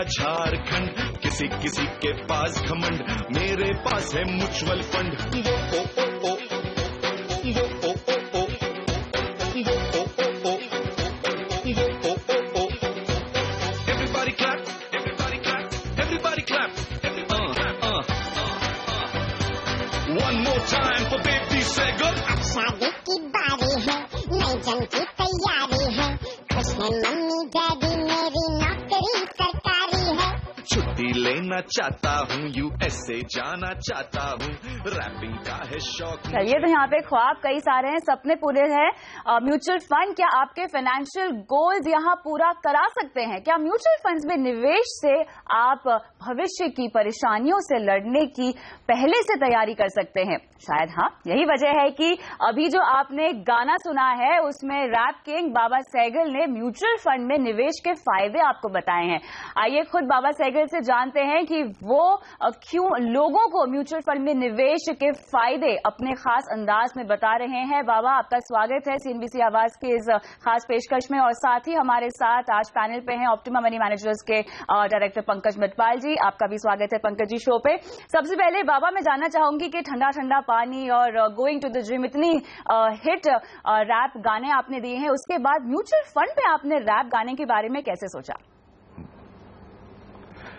झारखंड, किसी किसी के पास घमंड, मेरे पास है म्यूचुअल फंड। वो ओ ओ ओ, वो ओ ओ ओ, वो ओ ओ ओ, वो ओ ओ ओ। Everybody clap, everybody clap, everybody clap, everybody clap. One more time for baby Sehgal. शादी की बारी है, नई जंग की तैयारी है, खुश है मम्मी डैडी मेरी नौकरी सरकारी है। छुट्टी लेना चाहता हूँ, यूएसए जाना चाहता हूँ, रैपिंग का है शौक। चलिए, तो यहाँ पे ख्वाब कई सारे हैं, सपने पूरे हैं। म्यूचुअल फंड क्या आपके फाइनेंशियल गोल्स यहाँ पूरा करा सकते हैं? क्या म्यूचुअल फंड्स में निवेश से आप भविष्य की परेशानियों से लड़ने की पहले से तैयारी कर सकते हैं? शायद हाँ, यही वजह है कि अभी जो आपने गाना सुना है उसमें रैप किंग बाबा सहगल ने म्यूचुअल फंड में निवेश के फायदे आपको बताए हैं। आइए खुद बाबा सहगल से जानते हैं कि वो क्यों लोगों को म्यूचुअल फंड में निवेश के फायदे अपने खास अंदाज में बता रहे हैं। बाबा, आपका स्वागत है सीएनबीसी आवाज के इस खास पेशकश में। और साथ ही हमारे साथ आज पैनल पे हैं ऑप्टिमा मनी मैनेजर्स के डायरेक्टर पंकज मटपाल जी। आपका भी स्वागत है पंकज जी शो पे। सबसे पहले बाबा, मैं जानना चाहूंगी कि ठंडा ठंडा पानी और गोइंग टू द जिम, इतनी हिट रैप गाने आपने दिए हैं, उसके बाद म्यूचुअल फंड पे आपने रैप गाने के बारे में कैसे सोचा?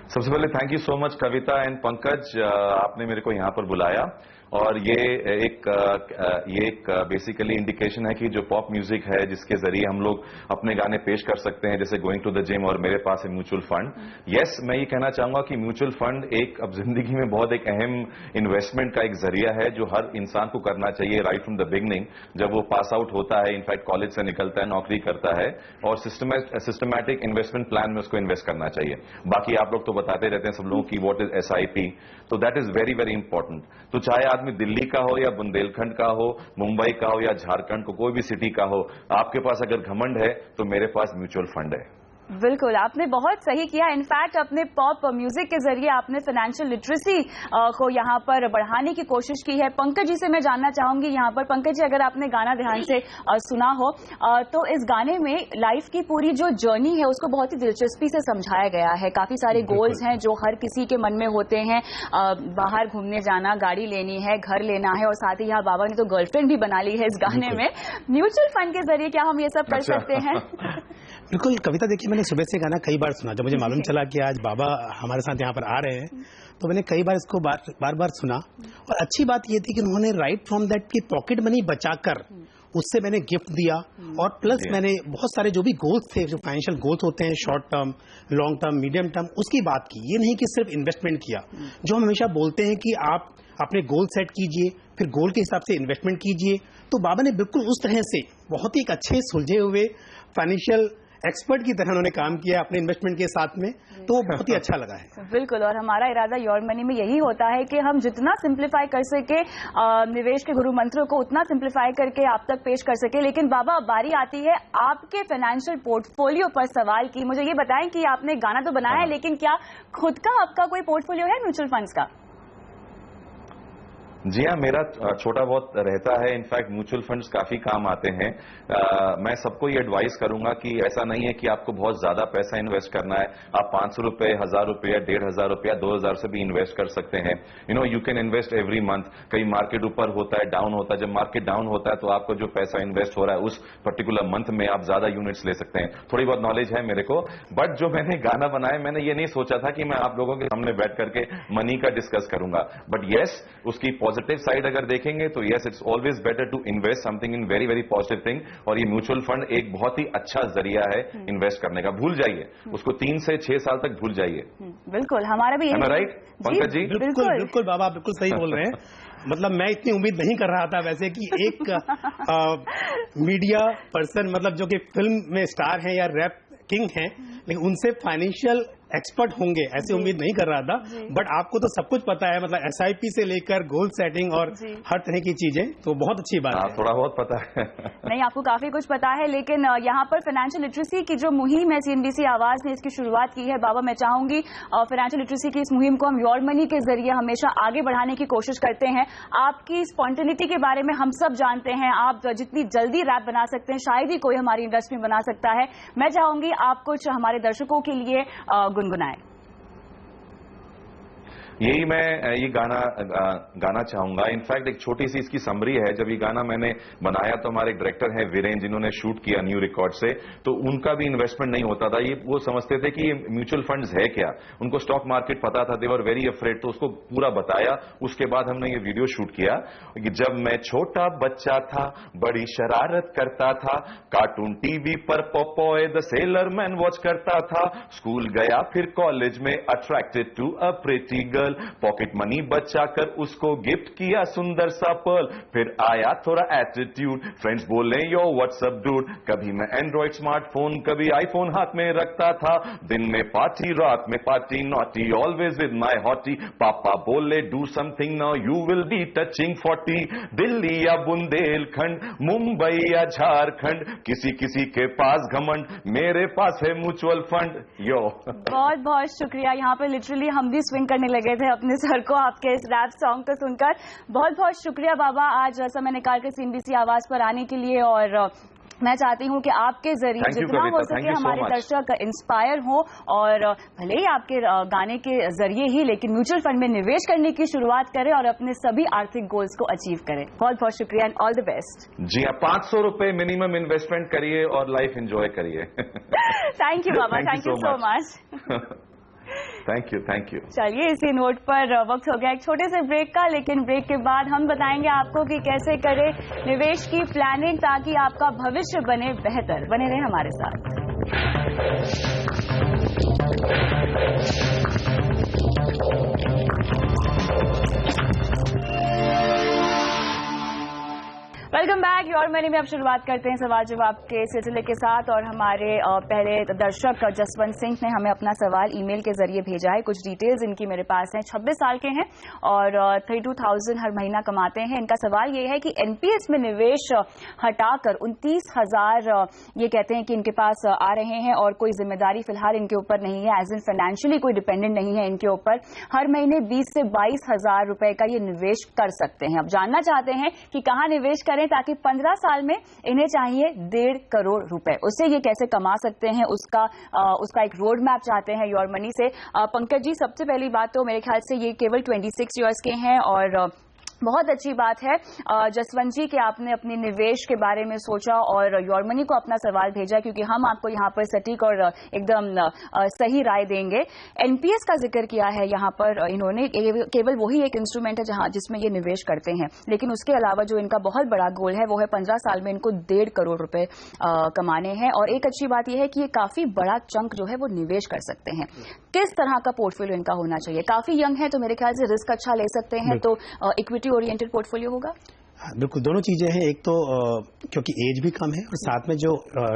सबसे पहले thank you so much Kavita and Pankaj, आपने मेरे को यहाँ पर बुलाया। और ये एक बेसिकली इंडिकेशन है कि जो पॉप म्यूजिक है जिसके जरिए हम लोग अपने गाने पेश कर सकते हैं, जैसे गोइंग टू द जिम और मेरे पास है म्यूचुअल फंड। यस, मैं ये कहना चाहूंगा कि म्यूचुअल फंड एक अब जिंदगी में बहुत एक अहम इन्वेस्टमेंट का एक जरिया है जो हर इंसान को करना चाहिए राइट फ्रॉम द बिगनिंग, जब वो पास आउट होता है, इनफैक्ट कॉलेज से निकलता है, नौकरी करता है, और सिस्टमैटिक इन्वेस्टमेंट प्लान में उसको इन्वेस्ट करना चाहिए। बाकी आप लोग तो बताते रहते हैं सब लोगों की व्हाट इज SIP, तो that is very very important. तो चाहे आदमी दिल्ली का हो या बुंदेलखंड का हो, मुंबई का हो या झारखंड को, कोई भी सिटी का हो, आपके पास अगर घमंड है तो मेरे पास म्यूचुअल फंड है। बिल्कुल, आपने बहुत सही किया। इनफैक्ट अपने पॉप म्यूजिक के जरिए आपने फाइनेंशियल लिटरेसी को यहाँ पर बढ़ाने की कोशिश की है। पंकज जी से मैं जानना चाहूंगी यहाँ पर, पंकज जी अगर आपने गाना ध्यान से सुना हो तो इस गाने में लाइफ की पूरी जो जर्नी है उसको बहुत ही दिलचस्पी से समझाया गया है। काफी सारे गोल्स हैं जो हर किसी के मन में होते हैं, बाहर घूमने जाना, गाड़ी लेनी है, घर लेना है, और साथ ही यहाँ बाबा ने तो गर्लफ्रेंड भी बना ली है इस गाने में। म्यूचुअल फंड के जरिए क्या हम ये सब कर सकते हैं? बिल्कुल कविता, देखिए मैंने सुबह से गाना कई बार सुना। जब मुझे मालूम चला कि आज बाबा हमारे साथ यहाँ पर आ रहे हैं तो मैंने कई बार इसको बार बार सुना। और अच्छी बात ये थी कि उन्होंने राइट फ्रॉम दैट की पॉकेट मनी बचाकर उससे मैंने गिफ्ट दिया, और प्लस मैंने बहुत सारे जो भी गोल्स थे, जो फाइनेंशियल गोल्स होते हैं, short term, long term, medium term, उसकी बात की। ये नहीं कि सिर्फ इन्वेस्टमेंट किया। जो हम हमेशा बोलते हैं कि आप अपने गोल सेट कीजिए, फिर गोल के हिसाब से इन्वेस्टमेंट कीजिए, तो बाबा ने बिल्कुल उस तरह से बहुत ही एक अच्छे सुलझे हुए फाइनेंशियल एक्सपर्ट की तरह उन्होंने काम किया अपने इन्वेस्टमेंट के साथ में, तो बहुत ही अच्छा लगा है। बिल्कुल, और हमारा इरादा योर मनी में यही होता है कि हम जितना सिंप्लीफाई कर सके निवेश के गुरु मंत्रों को, उतना सिंप्लीफाई करके आप तक पेश कर सके। लेकिन बाबा, अब बारी आती है आपके फाइनेंशियल पोर्टफोलियो पर सवाल की। मुझे ये बताएं कि आपने गाना तो बनाया है, लेकिन क्या खुद का आपका कोई पोर्टफोलियो है म्यूचुअल फंड्स का? जी हाँ, मेरा छोटा बहुत रहता है। इनफैक्ट म्यूचुअल फंड्स काफी काम आते हैं। मैं सबको ये एडवाइस करूंगा कि ऐसा नहीं है कि आपको बहुत ज्यादा पैसा इन्वेस्ट करना है। आप 500 रुपए, 1000 रुपया, 1500 रुपया, 2000 से भी इन्वेस्ट कर सकते हैं। You can invest every month. कहीं मार्केट ऊपर होता है, डाउन होता है। जब मार्केट डाउन होता है तो आपको जो पैसा इन्वेस्ट हो रहा है उस पर्टिकुलर मंथ में आप ज्यादा यूनिट्स ले सकते हैं। थोड़ी बहुत नॉलेज है मेरे को, बट जो मैंने गाना बनाया, मैंने ये नहीं सोचा था कि मैं आप लोगों के सामने बैठ करके मनी का डिस्कस करूंगा। बट यस, उसकी पॉजिटिव साइड अगर देखेंगे तो yes, it's always better to invest something in very very positive thing. और ये म्यूचुअल फंड एक बहुत ही अच्छा जरिया है इन्वेस्ट करने का। भूल जाइए उसको, 3 से 6 साल तक भूल जाइए। बिल्कुल, हमारा भी राइट पंकज जी? बिल्कुल बिल्कुल बाबा, बिल्कुल सही बोल रहे हैं। मतलब मैं इतनी उम्मीद नहीं कर रहा था वैसे कि एक मीडिया पर्सन, मतलब जो कि फिल्म में स्टार हैं या रैप किंग हैं, लेकिन उनसे फाइनेंशियल एक्सपर्ट होंगे ऐसी उम्मीद नहीं कर रहा था। बट आपको तो सब कुछ पता है, मतलब SIP से लेकर गोल सेटिंग और हर तरह की चीजें, तो बहुत अच्छी बात है। थोड़ा बहुत पता है। नहीं, आपको काफी कुछ पता है। लेकिन यहाँ पर फाइनेंशियल लिटरेसी की जो मुहिम है, CNBC आवाज ने इसकी शुरुआत की है। बाबा, मैं चाहूंगी फाइनेंशियल लिटरेसी की इस मुहिम को हम योर मनी के जरिए हमेशा आगे बढ़ाने की कोशिश करते हैं। आपकी स्पॉन्टेनिटी के बारे में हम सब जानते हैं। आप जितनी जल्दी रैप बना सकते हैं शायद ही कोई हमारी इंडस्ट्री में बना सकता है। मैं चाहूंगी आप कुछ हमारे दर्शकों के लिए गुनगुनाएं। यही मैं ये गाना चाहूंगा। इनफैक्ट एक छोटी सी इसकी समरी है। जब ये गाना मैंने बनाया तो हमारे डायरेक्टर हैं वीरेन, जिन्होंने शूट किया न्यू रिकॉर्ड से, तो उनका भी इन्वेस्टमेंट नहीं होता था। ये वो समझते थे कि ये म्यूचुअल फंड्स है क्या, उनको स्टॉक मार्केट पता था, दे वर वेरी अफ्रेड। तो उसको पूरा बताया, उसके बाद हमने ये वीडियो शूट किया। जब मैं छोटा बच्चा था बड़ी शरारत करता था, कार्टून टीवी पर Popeye the sailor man watch करता था, स्कूल गया फिर कॉलेज में attracted to a pretty girl, pocket money बचाकर उसको गिफ्ट किया सुंदर सा पर्ल, फिर आया थोड़ा एटीट्यूड, फ्रेंड्स बोले यो व्हाट्सअप डूड, कभी मैं एंड्रॉइड स्मार्टफोन कभी आईफोन हाथ में रखता था, दिन में पार्टी रात में party, naughty always with my hottie, पापा बोले do something now you will be touching 40, Delhi या बुंदेलखंड, मुंबई या झारखंड, किसी किसी के पास घमंड, मेरे पास है म्यूचुअल फंड। यो बहुत बहुत शुक्रिया। यहाँ पे लिटरली हम भी स्विंग करने लगे थे अपने सर को आपके इस रैप सॉन्ग को सुनकर। बहुत बहुत शुक्रिया बाबा, आज समय निकाल के CNBC आवाज पर आने के लिए। और मैं चाहती हूँ कि आपके जरिए जितना हो सके हमारे दर्शक इंस्पायर हो, और भले ही आपके गाने के जरिए ही, लेकिन म्यूचुअल फंड में निवेश करने की शुरुआत करें और अपने सभी आर्थिक गोल्स को अचीव करें। बहुत बहुत शुक्रिया एंड ऑल द बेस्ट। जी हाँ, 500 रुपए मिनिमम इन्वेस्टमेंट करिए और लाइफ एंजॉय करिए। Thank you Baba, thank you so much. Thank you, thank you. चलिए, इसी नोट पर वक्त हो गया एक छोटे से ब्रेक का, लेकिन ब्रेक के बाद हम बताएंगे आपको कि कैसे करें निवेश की प्लानिंग ताकि आपका भविष्य बने बेहतर। बने रहे हमारे साथ। Welcome back. योर मनी में अब शुरुआत करते हैं सवाल जवाब के सिलसिले के साथ, और हमारे पहले दर्शक जसवंत सिंह ने हमें अपना सवाल ईमेल के जरिए भेजा है। कुछ डिटेल्स इनकी मेरे पास हैं। 26 साल के हैं और 32,000 हर महीना कमाते हैं। इनका सवाल ये है कि एनपीएस में निवेश हटाकर 29,000 ये कहते हैं कि इनके पास आ रहे हैं और कोई जिम्मेदारी फिलहाल इनके ऊपर नहीं है, एज इन फाइनेंशियली कोई डिपेंडेंट नहीं है इनके ऊपर। हर महीने 20 से 22,000 रुपए का ये निवेश कर सकते हैं। अब जानना चाहते हैं कि कहाँ निवेश करें ताकि 15 साल में इन्हें चाहिए 1.5 करोड़ रुपए, उससे ये कैसे कमा सकते हैं, उसका एक रोड मैप चाहते हैं योर मनी से। पंकज जी, सबसे पहली बात तो मेरे ख्याल से ये केवल 26 ईयर्स के हैं और बहुत अच्छी बात है जसवंत जी कि आपने अपने निवेश के बारे में सोचा और योर मनी को अपना सवाल भेजा, क्योंकि हम आपको यहाँ पर सटीक और एकदम सही राय देंगे। एनपीएस का जिक्र किया है यहाँ पर इन्होंने, केवल वही एक इंस्ट्रूमेंट है जिसमें ये निवेश करते हैं, लेकिन उसके अलावा जो इनका बहुत बड़ा गोल है वो है 15 साल में इनको 1.5 करोड़ रुपए कमाने हैं। और एक अच्छी बात यह है कि ये काफी बड़ा चंक जो है वो निवेश कर सकते हैं। किस तरह का पोर्टफोलियो इनका होना चाहिए? काफी यंग है तो मेरे ख्याल से रिस्क अच्छा ले सकते हैं, तो इक्विटी ओरिएंटेड पोर्टफोलियो होगा। बिल्कुल, दोनों चीजें हैं। एक तो क्योंकि एज भी कम है और साथ में जो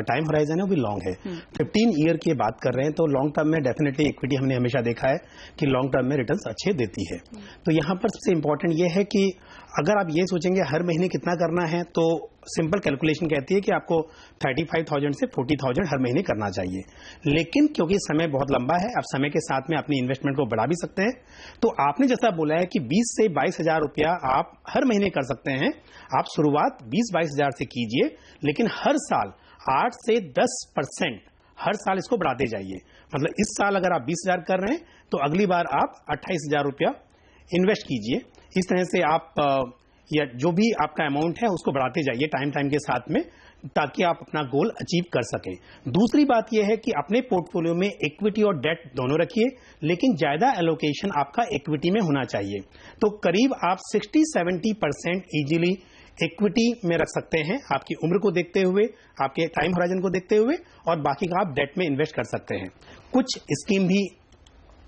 टाइम होराइजन है वो भी लॉन्ग है। 15 ईयर की बात कर रहे हैं तो लॉन्ग टर्म में डेफिनेटली इक्विटी हमने हमेशा देखा है कि लॉन्ग टर्म में रिटर्न्स अच्छे देती है। तो यहाँ पर सबसे इंपॉर्टेंट ये है कि अगर आप ये सोचेंगे हर महीने कितना करना है, तो सिंपल कैलकुलेशन कहती है कि आपको 35,000 से 40,000 हर महीने करना चाहिए। लेकिन क्योंकि समय बहुत लंबा है, आप समय के साथ में अपनी इन्वेस्टमेंट को बढ़ा भी सकते हैं। तो आपने जैसा बोला है कि 20 से 22,000 रुपया आप हर महीने कर सकते हैं। आप शुरुआत 20-22,000 से कीजिए, लेकिन हर साल 8 से 10% हर साल इसको बढ़ाते जाइए। मतलब इस साल अगर आप 20,000 कर रहे हैं तो अगली बार आप 28,000 रुपया इन्वेस्ट कीजिए। इस तरह से आप या जो भी आपका अमाउंट है उसको बढ़ाते जाइए टाइम के साथ में, ताकि आप अपना गोल अचीव कर सकें। दूसरी बात यह है कि अपने पोर्टफोलियो में इक्विटी और डेट दोनों रखिए, लेकिन ज्यादा एलोकेशन आपका इक्विटी में होना चाहिए। तो करीब आप 60-70% इजीली इक्विटी में रख सकते हैं, आपकी उम्र को देखते हुए, आपके टाइम होराइजन को देखते हुए, और बाकी का आप डेट में इन्वेस्ट कर सकते हैं। कुछ स्कीम भी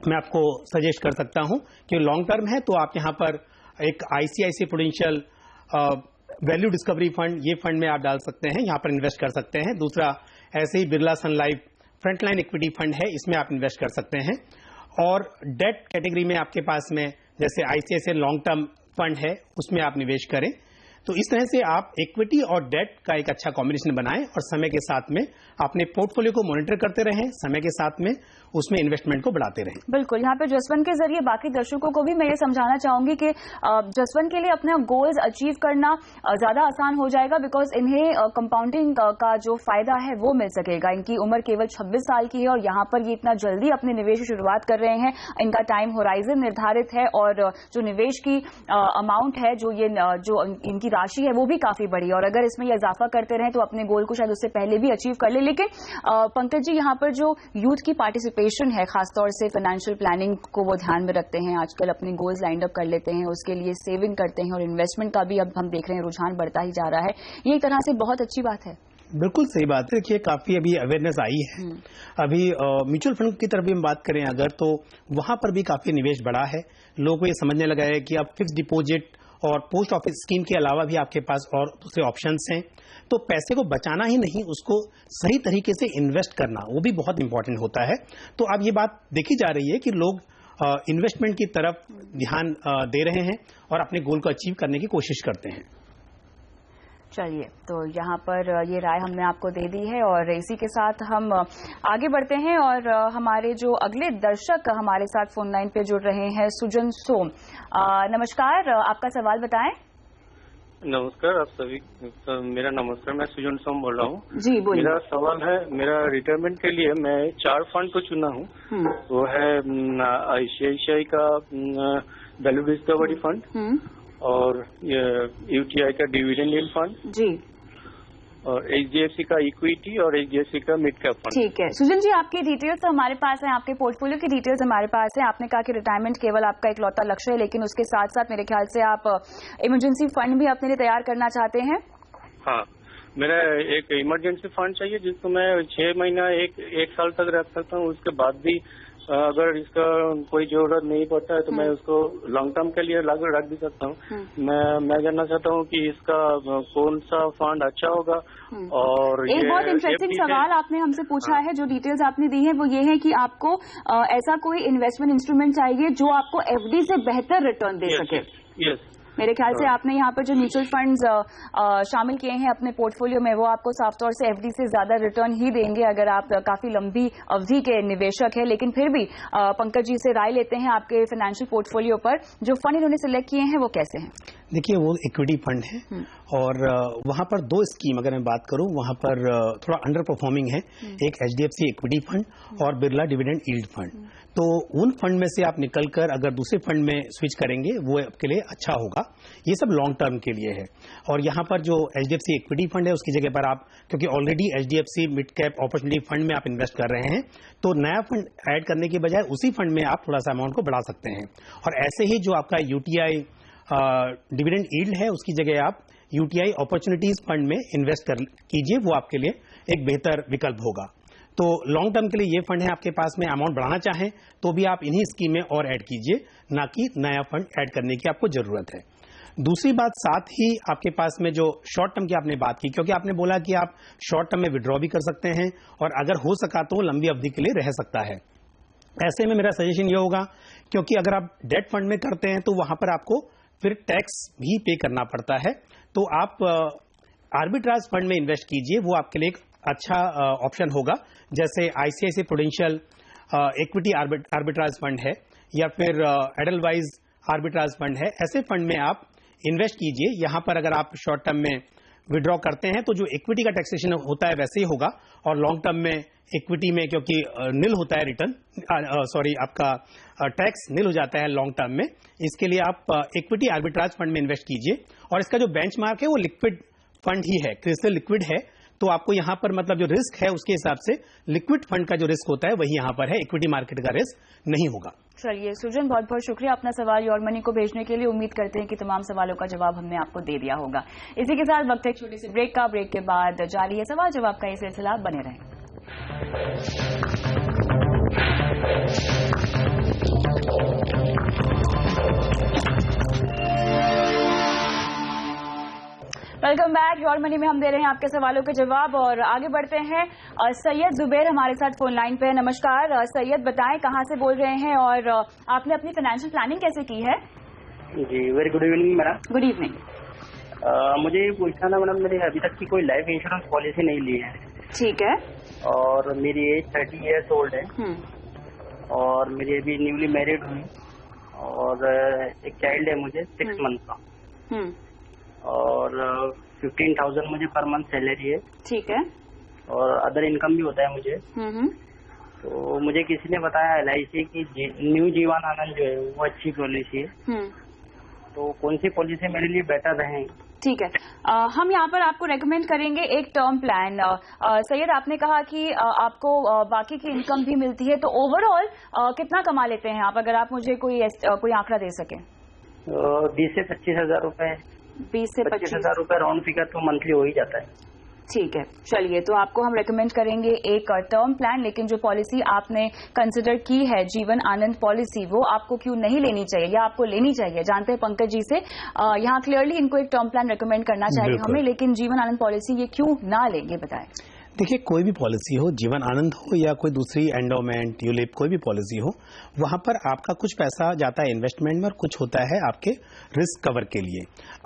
मैं आपको सजेस्ट कर सकता हूं कि लॉन्ग टर्म है, तो आप यहां पर एक ICICI prudential value discovery fund, ये फंड में आप डाल सकते हैं, यहां पर इन्वेस्ट कर सकते हैं। दूसरा ऐसे ही बिरला सन लाइफ फ्रंटलाइन इक्विटी फंड है, इसमें आप इन्वेस्ट कर सकते हैं। और डेट कैटेगरी में आपके पास में जैसे ICICI लॉन्ग टर्म फंड है, उसमें आप निवेश करें। तो इस तरह से आप इक्विटी और डेट का एक अच्छा कॉम्बिनेशन बनाएं और समय के साथ में अपने पोर्टफोलियो को मॉनिटर करते रहें समय के साथ में, उसमें इन्वेस्टमेंट को बढ़ाते रहें। बिल्कुल, यहाँ पे जसवंत के जरिए बाकी दर्शकों को भी मैं ये समझाना चाहूंगी कि जसवंत के लिए अपने गोल्स अचीव करना ज्यादा आसान हो जाएगा, बिकॉज इन्हें कंपाउंडिंग का जो फायदा है वो मिल सकेगा। इनकी उम्र केवल 26 साल की है और यहाँ पर ये इतना जल्दी अपने निवेश की शुरुआत कर रहे हैं। इनका टाइम होराइजन निर्धारित है और जो निवेश की अमाउंट है, जो इनकी राशि है वो भी काफी बड़ी है और अगर इसमें ये इजाफा करते रहे तो अपने गोल को शायद उससे पहले भी अचीव कर ले। लेकिन पंकज जी, यहाँ पर जो यूथ की पार्टिसिपेशन है, खासतौर से फाइनेंशियल प्लानिंग को वो ध्यान में रखते हैं, आजकल अपने गोल्स लाइंड अप कर लेते हैं, उसके लिए सेविंग करते हैं और इन्वेस्टमेंट का भी अब हम देख रहे हैं रुझान बढ़ता ही जा रहा है। ये एक तरह से बहुत अच्छी बात है। बिल्कुल सही बात है। देखिए, काफी अभी अवेयरनेस आई है। अभी म्यूचुअल फंड की तरफ भी हम बात करें अगर, तो वहां पर भी काफी निवेश बढ़ा है। लोगों को ये समझने लगा है कि अब फिक्स डिपॉजिट और पोस्ट ऑफिस स्कीम के अलावा भी आपके पास और दूसरे ऑप्शंस हैं। तो पैसे को बचाना ही नहीं, उसको सही तरीके से इन्वेस्ट करना वो भी बहुत इंपॉर्टेंट होता है। तो अब ये बात देखी जा रही है कि लोग इन्वेस्टमेंट की तरफ ध्यान दे रहे हैं और अपने गोल को अचीव करने की कोशिश करते हैं। चलिए, तो यहाँ पर ये राय हमने आपको दे दी है और इसी के साथ हम आगे बढ़ते हैं और हमारे जो अगले दर्शक हमारे साथ फोन लाइन पे जुड़ रहे हैं, सुजन सोम। नमस्कार, आपका सवाल बताएं। नमस्कार आप सभी, मेरा नमस्कार, मैं सुजन सोम बोल रहा हूँ। जी बोलिए। मेरा सवाल है, मेरा रिटायरमेंट के लिए मैं 4 फंड को चुना हूँ। वो है ICICI का वैल्यू डिस्कवरी फंड और UTI का डिविडेंड यील्ड फंड जी, और HDFC का इक्विटी और HDFC का मिड कैप फंड। ठीक है सुजन जी, आपकी डिटेल्स तो हमारे पास है, आपके पोर्टफोलियो की डिटेल्स हमारे पास है। आपने कहा कि रिटायरमेंट केवल आपका इकलौता लक्ष्य है, लेकिन उसके साथ साथ मेरे ख्याल से आप इमरजेंसी फंड भी अपने लिए तैयार करना चाहते हैं। हाँ, मेरा एक इमरजेंसी फंड चाहिए जिसको मैं 6 महीना एक साल तक रख सकता हूँ। उसके बाद भी अगर इसका कोई जरूरत नहीं पड़ता है तो मैं उसको लॉन्ग टर्म के लिए रख भी सकता हूँ। मैं जानना चाहता हूँ कि इसका कौन सा फंड अच्छा होगा। और एक बहुत इंटरेस्टिंग सवाल आपने हमसे पूछा है, जो डिटेल्स आपने दी है वो ये है कि आपको ऐसा कोई इन्वेस्टमेंट इंस्ट्रूमेंट चाहिए जो आपको FD से बेहतर रिटर्न दे सके। यस, मेरे ख्याल से आपने यहाँ पर जो म्यूचुअल फंड्स शामिल किए हैं अपने पोर्टफोलियो में, वो आपको साफ तौर से FD से ज्यादा रिटर्न ही देंगे अगर आप काफी लंबी अवधि के निवेशक हैं। लेकिन फिर भी पंकज जी से राय लेते हैं आपके फाइनेंशियल पोर्टफोलियो पर। जो फंड इन्होंने सिलेक्ट किए हैं वो कैसे हैं? देखिए, वो इक्विटी फंड है और वहां पर 2 स्कीम अगर मैं बात करूं, वहां पर थोड़ा अंडर परफॉर्मिंग है। एक HDFC इक्विटी फंड और बिरला डिविडेंड यील्ड फंड। तो उन फंड में से आप निकलकर अगर दूसरे फंड में स्विच करेंगे वो आपके लिए अच्छा होगा। ये सब लॉन्ग टर्म के लिए है। और यहाँ पर जो HDFC इक्विटी फंड है उसकी जगह पर आप, क्योंकि already HDFC mid cap opportunity fund में आप इन्वेस्ट कर रहे हैं, तो नया फंड ऐड करने के बजाय उसी फंड में आप थोड़ा सा अमाउंट को बढ़ा सकते हैं। और ऐसे ही जो आपका UTI डिविडेंड यील्ड है उसकी जगह आप UTI अपॉर्चुनिटीज फंड में इन्वेस्ट कीजिए, वो आपके लिए एक बेहतर विकल्प होगा। तो लॉन्ग टर्म के लिए ये फंड है, आपके पास में अमाउंट बढ़ाना चाहें तो भी आप इन्हीं स्कीम में और ऐड कीजिए, ना कि नया फंड ऐड करने की आपको जरूरत है। दूसरी बात, साथ ही आपके पास में जो शॉर्ट टर्म की आपने बात की, क्योंकि आपने बोला कि आप शॉर्ट टर्म में विड्रॉ भी कर सकते हैं और अगर हो सका तो लंबी अवधि के लिए रह सकता है। ऐसे में मेरा सजेशन ये होगा, क्योंकि अगर आप डेट फंड में करते हैं तो वहां पर आपको फिर टैक्स भी पे करना पड़ता है। तो आप आर्बिट्राज फंड में इन्वेस्ट कीजिए, वो आपके लिए एक अच्छा ऑप्शन होगा। जैसे ICICI prudential equity arbitrage fund है या फिर एडलवाइज आर्बिट्राज फंड है। ऐसे फंड में आप इन्वेस्ट कीजिए। यहाँ पर अगर आप शॉर्ट टर्म में विड्रॉ करते हैं तो जो इक्विटी का टैक्सेशन होता है वैसे ही होगा, और लॉन्ग टर्म में इक्विटी में क्योंकि निल होता है रिटर्न, आपका टैक्स निल हो जाता है लॉन्ग टर्म में। इसके लिए आप इक्विटी आर्बिट्राज फंड में इन्वेस्ट कीजिए। और इसका जो बेंचमार्क है वो लिक्विड फंड ही है, क्रिस्टल लिक्विड है। तो आपको यहाँ पर मतलब जो रिस्क है उसके हिसाब से लिक्विड फंड का जो रिस्क होता है वही यहाँ पर है, इक्विटी मार्केट का रिस्क नहीं होगा। चलिए सुजन, बहुत बहुत शुक्रिया अपना सवाल योर मनी को भेजने के लिए। उम्मीद करते हैं कि तमाम सवालों का जवाब हमने आपको दे दिया होगा। इसी के साथ वक्त है छोटी सी ब्रेक का। ब्रेक के बाद जारी है सवाल जवाब का ये सिलसिला, बने रहें। Welcome back. योर मनी में हम दे रहे हैं आपके सवालों के जवाब और आगे बढ़ते हैं। सैयद जुबैर हमारे साथ फोन लाइन पे है। नमस्कार सैयद, बताएं कहां से बोल रहे हैं और आपने अपनी फाइनेंशियल प्लानिंग कैसे की है? जी, very good evening madam. Good evening. मुझे ये पूछना था मैडम, मैंने अभी तक की कोई लाइफ इंश्योरेंस पॉलिसी नहीं ली है। ठीक है। और मेरी एज 30 ईयर्स ओल्ड है। और मेरी अभी न्यूली मैरिड हुई और एक चाइल्ड है मुझे 6 मंथ का। और 15,000 मुझे पर मंथ सैलरी है। ठीक है। और अदर इनकम भी होता है मुझे। तो मुझे किसी ने बताया LIC की न्यू जीवन आनंद जो है वो अच्छी पॉलिसी है। तो कौन सी पॉलिसी मेरे लिए बेटर रहेगी? ठीक है, हम यहाँ पर आपको रेकमेंड करेंगे एक टर्म प्लान। सैयद, आपने कहा कि आपको बाकी की इनकम भी मिलती है, तो ओवरऑल कितना कमा लेते हैं आप, अगर आप मुझे कोई आंकड़ा दे सकें? 20 से 25,000 रुपए। 20 से 25,000 रुपए राउंड फिगर तो मंथली हो ही जाता है। ठीक है, चलिए, तो आपको हम रेकमेंड करेंगे एक टर्म प्लान, लेकिन जो पॉलिसी आपने कंसिडर की है जीवन आनंद पॉलिसी, वो आपको क्यों नहीं लेनी चाहिए या आपको लेनी चाहिए, जानते हैं पंकज जी से। यहाँ क्लियरली इनको एक टर्म प्लान रेकमेंड करना चाहिए हमें, लेकिन जीवन आनंद पॉलिसी ये क्यों ना लें, ये बताएं। देखिए, कोई भी पॉलिसी हो, जीवन आनंद हो या कोई दूसरी एंडोमेंट, यूलिप, कोई भी पॉलिसी हो, वहां पर आपका कुछ पैसा जाता है इन्वेस्टमेंट में और कुछ होता है आपके रिस्क कवर के लिए।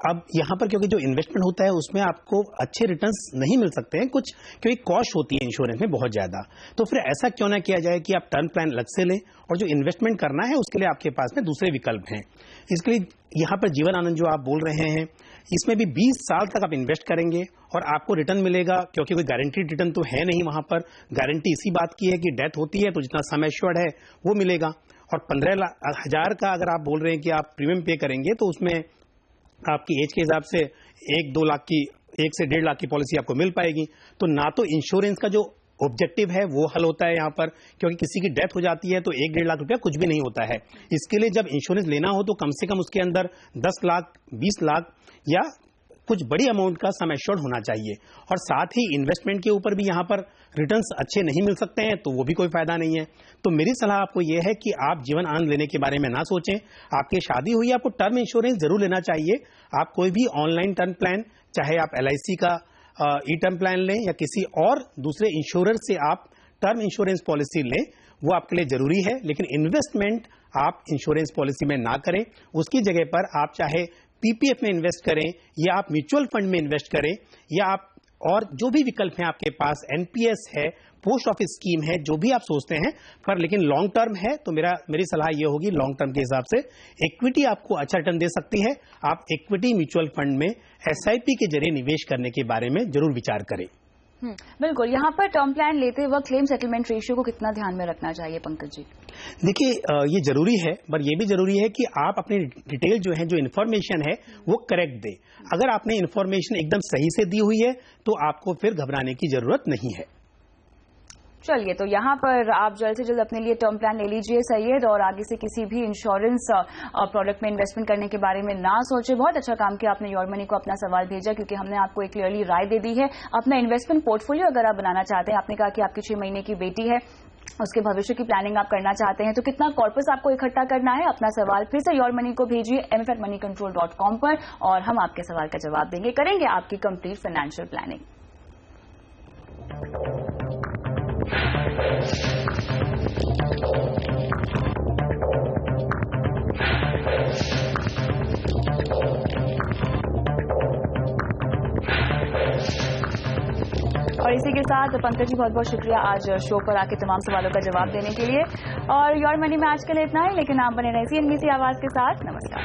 अब यहाँ पर क्योंकि जो इन्वेस्टमेंट होता है उसमें आपको अच्छे रिटर्न्स नहीं मिल सकते हैं कुछ, क्योंकि कॉस्ट होती है इंश्योरेंस में बहुत ज्यादा। तो फिर ऐसा क्यों ना किया जाए कि आप टर्म प्लान अलग से लें और जो इन्वेस्टमेंट करना है उसके लिए आपके पास में दूसरे विकल्प हैं। इसके लिए यहाँ पर जीवन आनंद जो आप बोल रहे हैं, इसमें भी 20 साल तक आप इन्वेस्ट करेंगे और आपको रिटर्न मिलेगा, क्योंकि कोई गारंटीड रिटर्न तो है नहीं। वहां पर गारंटी इसी बात की है कि डेथ होती है तो जितना सम एश्योर्ड है वो मिलेगा। और 15,000 का अगर आप बोल रहे हैं कि आप प्रीमियम पे करेंगे, तो उसमें आपकी एज के हिसाब से 1-2 लाख की, 1 से 1.5 लाख की पॉलिसी आपको मिल पाएगी। तो ना तो इंश्योरेंस का जो ऑब्जेक्टिव है वो हल होता है यहाँ पर, क्योंकि किसी की डेथ हो जाती है तो 1-1.5 लाख रुपया कुछ भी नहीं होता है। इसके लिए जब इंश्योरेंस लेना हो तो कम से कम उसके अंदर 10 लाख, 20 लाख या कुछ बड़ी अमाउंट का सम एश्योर्ड होना चाहिए। और साथ ही इन्वेस्टमेंट के ऊपर भी यहाँ पर रिटर्न्स अच्छे नहीं मिल सकते हैं, तो वो भी कोई फायदा नहीं है। तो मेरी सलाह आपको यह है कि आप जीवन आनंद लेने के बारे में ना सोचें। आपकी शादी हुई, आपको टर्म इंश्योरेंस जरूर लेना चाहिए। आप कोई भी ऑनलाइन टर्म प्लान, चाहे आप LIC का ई टर्म प्लान लें या किसी और दूसरे इंश्योरर से आप टर्म इंश्योरेंस पॉलिसी लें, वो आपके लिए जरूरी है। लेकिन इन्वेस्टमेंट आप इंश्योरेंस पॉलिसी में ना करें, उसकी जगह पर आप चाहे PPF में इन्वेस्ट करें या आप म्यूचुअल फंड में इन्वेस्ट करें, या आप और जो भी विकल्प हैं आपके पास, NPS है, पोस्ट ऑफिस स्कीम है, जो भी आप सोचते हैं, पर लेकिन लॉन्ग टर्म है तो मेरी सलाह ये होगी, लॉन्ग टर्म के हिसाब से इक्विटी आपको अच्छा रिटर्न दे सकती है। आप इक्विटी म्यूचुअल फंड में SIP के जरिए निवेश करने के बारे में जरूर विचार करें। बिल्कुल, यहाँ पर टर्म प्लान लेते वक्त क्लेम सेटलमेंट रेशियो को कितना ध्यान में रखना चाहिए पंकज जी? देखिए, ये जरूरी है, पर ये भी जरूरी है कि आप अपनी डिटेल जो है, जो इन्फॉर्मेशन है, वो करेक्ट दें। अगर आपने इन्फॉर्मेशन एकदम सही से दी हुई है तो आपको फिर घबराने की जरूरत नहीं है। चलिए, तो यहाँ पर आप जल्द से जल्द अपने लिए टर्म प्लान ले लीजिए सैयद, और आगे से किसी भी इंश्योरेंस प्रोडक्ट में इन्वेस्टमेंट करने के बारे में ना सोचे। बहुत अच्छा काम किया आपने योर मनी को अपना सवाल भेजा, क्योंकि हमने आपको एक क्लियरली राय दे दी है। अपना इन्वेस्टमेंट पोर्टफोलियो अगर आप बनाना चाहते हैं, आपने कहा कि आपकी 6 महीने की बेटी है, उसके भविष्य की प्लानिंग आप करना चाहते हैं, तो कितना कॉर्पस आपको इकट्ठा करना है, अपना सवाल फिर से योर मनी को भेजिए mf@moneycontrol.com पर, और हम आपके सवाल का जवाब देंगे, करेंगे आपकी कंप्लीट फाइनेंशियल प्लानिंग। और इसी के साथ पंकज जी, बहुत बहुत शुक्रिया आज शो पर आके तमाम सवालों का जवाब देने के लिए। और योर मनी में आज के लिए इतना ही, लेकिन आप बने रहे CNBC आवाज के साथ। नमस्कार।